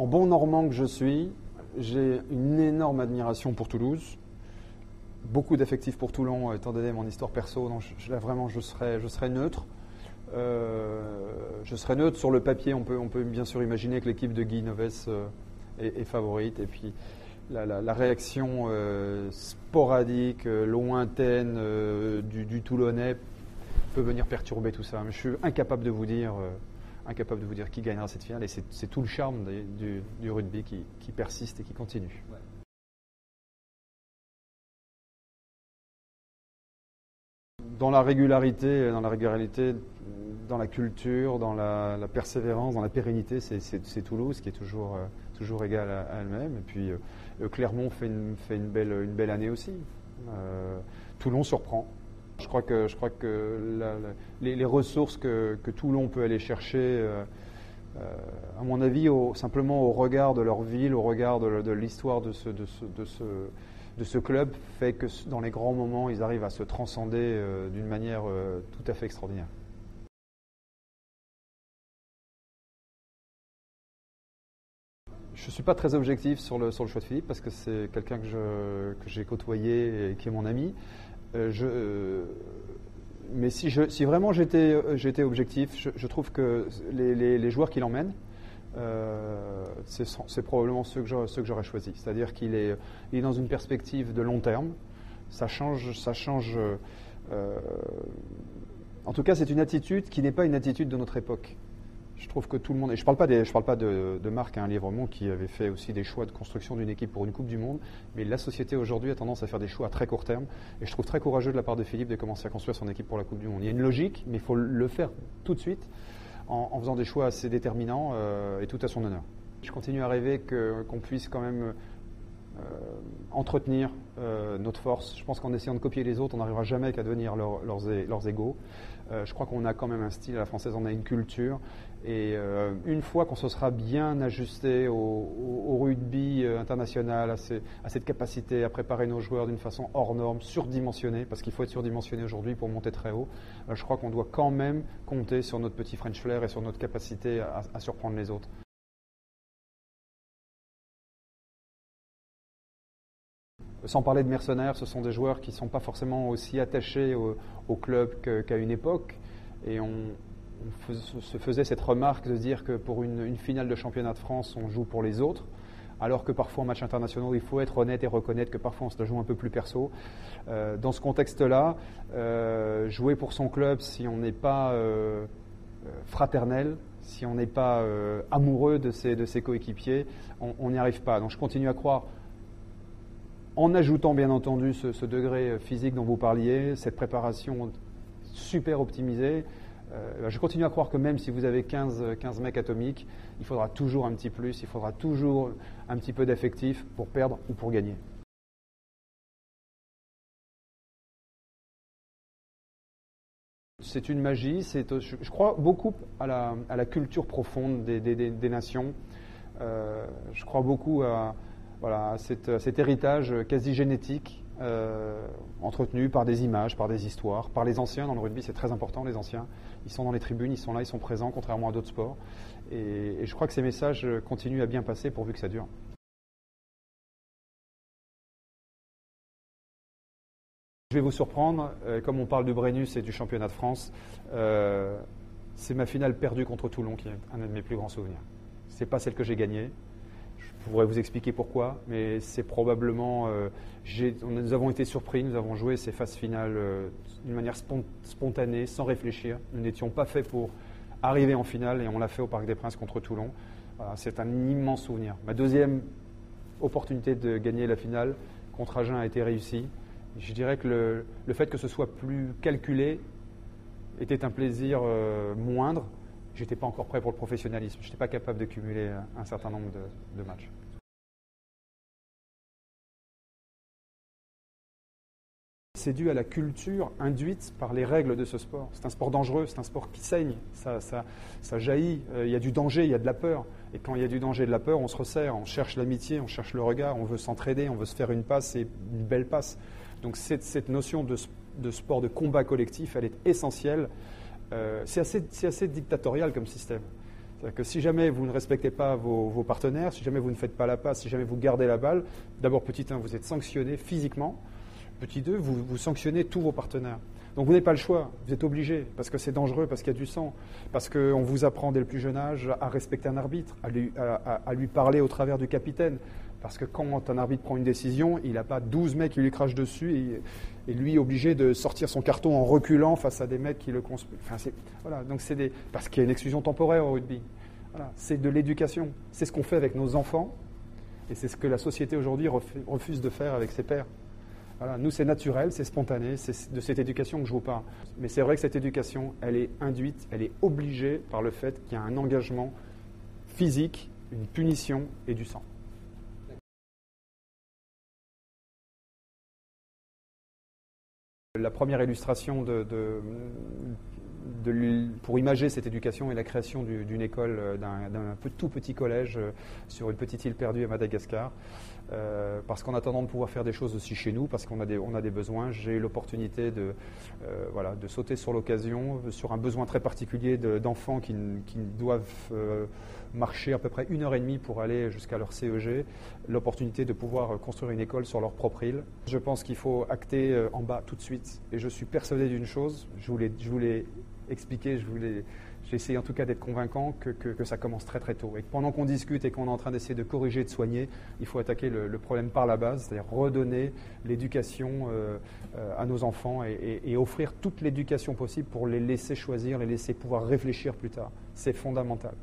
En bon normand que je suis, j'ai une énorme admiration pour Toulouse, beaucoup d'affectifs pour Toulon, étant donné mon histoire perso. Donc là, vraiment, je serais neutre. Je serais neutre sur le papier. On peut bien sûr imaginer que l'équipe de Guy Novès est favorite. Et puis la réaction sporadique, lointaine du Toulonnais peut venir perturber tout ça. Mais je suis incapable de vous dire qui gagnera cette finale. Et c'est tout le charme du rugby qui persiste et qui continue. Ouais. Dans la régularité, dans la culture, dans la persévérance, dans la pérennité, c'est Toulouse qui est toujours égale à elle-même. Et puis Clermont fait une belle année aussi. Toulon surprend. Je crois que les ressources que Toulon peut aller chercher, à mon avis, simplement au regard de leur ville, au regard de l'histoire de ce club, fait que dans les grands moments, ils arrivent à se transcender d'une manière tout à fait extraordinaire. Je ne suis pas très objectif sur le choix de Philippe parce que c'est quelqu'un que j'ai côtoyé et qui est mon ami. Mais si vraiment j'étais objectif, je trouve que les joueurs qu'il emmène, c'est probablement ceux que j'aurais choisis. C'est-à-dire qu'il est dans une perspective de long terme. Ça change. En tout cas, c'est une attitude qui n'est pas une attitude de notre époque. Je trouve que tout le monde, et je parle pas de Marc, un Lièvremont qui avait fait aussi des choix de construction d'une équipe pour une Coupe du Monde, mais la société aujourd'hui a tendance à faire des choix à très court terme, et je trouve très courageux de la part de Philippe de commencer à construire son équipe pour la Coupe du Monde. Il y a une logique, mais il faut le faire tout de suite, en faisant des choix assez déterminants et tout à son honneur. Je continue à rêver qu'on puisse quand même entretenir notre force. Je pense qu'en essayant de copier les autres, on n'arrivera jamais qu'à devenir leurs égaux. Je crois qu'on a quand même un style à la française, on a une culture. Et une fois qu'on se sera bien ajusté au rugby international, à cette capacité à préparer nos joueurs d'une façon hors norme, surdimensionnée, parce qu'il faut être surdimensionné aujourd'hui pour monter très haut, je crois qu'on doit quand même compter sur notre petit French flair et sur notre capacité à surprendre les autres. Sans parler de mercenaires, ce sont des joueurs qui ne sont pas forcément aussi attachés au club qu'à une époque. Et on se faisait cette remarque de dire que pour une finale de championnat de France, on joue pour les autres, alors que parfois en match international, il faut être honnête et reconnaître que parfois on se la joue un peu plus perso. Dans ce contexte-là, jouer pour son club, si on n'est pas fraternel, si on n'est pas amoureux de ses coéquipiers, on n'y arrive pas. Donc je continue à croire, en ajoutant bien entendu ce degré physique dont vous parliez, cette préparation super optimisée, je continue à croire que même si vous avez 15 mecs atomiques, il faudra toujours un petit plus, il faudra toujours un petit peu d'affectif pour perdre ou pour gagner. C'est une magie, je crois beaucoup à la culture profonde des nations. Je crois beaucoup à cet héritage quasi génétique entretenu par des images, par des histoires, par les anciens. Dans le rugby, c'est très important, les anciens. Ils sont dans les tribunes, ils sont là, ils sont présents, contrairement à d'autres sports. Et je crois que ces messages continuent à bien passer pourvu que ça dure. Je vais vous surprendre, comme on parle du Brennus et du championnat de France, c'est ma finale perdue contre Toulon qui est un de mes plus grands souvenirs. Ce n'est pas celle que j'ai gagnée. Je pourrais vous expliquer pourquoi, mais c'est probablement... nous avons été surpris, nous avons joué ces phases finales d'une manière spontanée, sans réfléchir. Nous n'étions pas faits pour arriver en finale et on l'a fait au Parc des Princes contre Toulon. Voilà, c'est un immense souvenir. Ma deuxième opportunité de gagner la finale contre Agen a été réussie. Je dirais que le fait que ce soit plus calculé était un plaisir moindre. Je n'étais pas encore prêt pour le professionnalisme. Je n'étais pas capable de cumuler un certain nombre de matchs. C'est dû à la culture induite par les règles de ce sport. C'est un sport dangereux, c'est un sport qui saigne, ça jaillit, il y a du danger, il y a de la peur. Et quand il y a du danger et de la peur, on se resserre, on cherche l'amitié, on cherche le regard, on veut s'entraider, on veut se faire une passe et une belle passe. Donc cette notion de sport de combat collectif, elle est essentielle. C'est assez dictatorial comme système. C'est-à-dire que si jamais vous ne respectez pas vos partenaires, si jamais vous ne faites pas la passe, si jamais vous gardez la balle, d'abord, petit 1, vous êtes sanctionné physiquement. Petit 2, vous sanctionnez tous vos partenaires. Donc vous n'avez pas le choix, vous êtes obligé, parce que c'est dangereux, parce qu'il y a du sang, parce qu'on vous apprend dès le plus jeune âge à respecter un arbitre, à lui parler au travers du capitaine. Parce que quand un arbitre prend une décision, il n'a pas 12 mecs qui lui crachent dessus et lui obligé de sortir son carton en reculant face à des mecs qui le conspuent. Enfin, voilà, donc parce qu'il y a une exclusion temporaire au rugby. Voilà, c'est de l'éducation. C'est ce qu'on fait avec nos enfants et c'est ce que la société aujourd'hui refuse de faire avec ses pairs. Voilà, nous, c'est naturel, c'est spontané, c'est de cette éducation que je vous parle. Mais c'est vrai que cette éducation, elle est induite, elle est obligée par le fait qu'il y a un engagement physique, une punition et du sang. La première illustration pour imager cette éducation est la création d'une école, d'un tout petit collège sur une petite île perdue à Madagascar. Parce qu'en attendant de pouvoir faire des choses aussi chez nous, parce qu'on a des besoins, j'ai eu l'opportunité de sauter sur l'occasion, sur un besoin très particulier d'enfants qui doivent marcher à peu près 1h30 pour aller jusqu'à leur CEG, l'opportunité de pouvoir construire une école sur leur propre île. Je pense qu'il faut acter en bas tout de suite. Et je suis persuadé d'une chose, je voulais expliquer, j'ai essayé en tout cas d'être convaincant que ça commence très très tôt. Et que pendant qu'on discute et qu'on est en train d'essayer de corriger, de soigner, il faut attaquer le problème par la base, c'est-à-dire redonner l'éducation à nos enfants et offrir toute l'éducation possible pour les laisser choisir, les laisser pouvoir réfléchir plus tard. C'est fondamental.